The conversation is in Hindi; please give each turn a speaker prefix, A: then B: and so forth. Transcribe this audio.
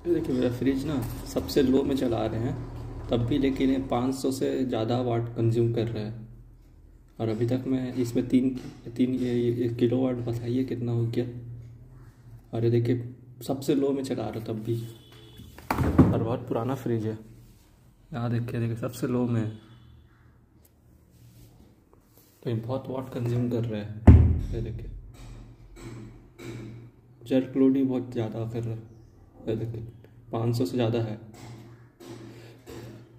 A: ये देखिए मेरा फ्रिज ना सबसे लो में चला रहे हैं तब भी, लेकिन ये 500 से ज़्यादा वाट कंज्यूम कर रहा है। और अभी तक मैं इसमें तीन तीन ये किलो वाट बताइए कितना हो गया। और ये देखिए सबसे लो में चला रहा तब भी। और बहुत पुराना फ्रिज है। यहाँ देखिए देखिए सबसे लो में है। तो ये बहुत वाट कंज्यूम कर रहा है। ये देखिए जर्क लोड ही बहुत ज़्यादा कर रहा है। ये देखिए 500 से ज़्यादा है।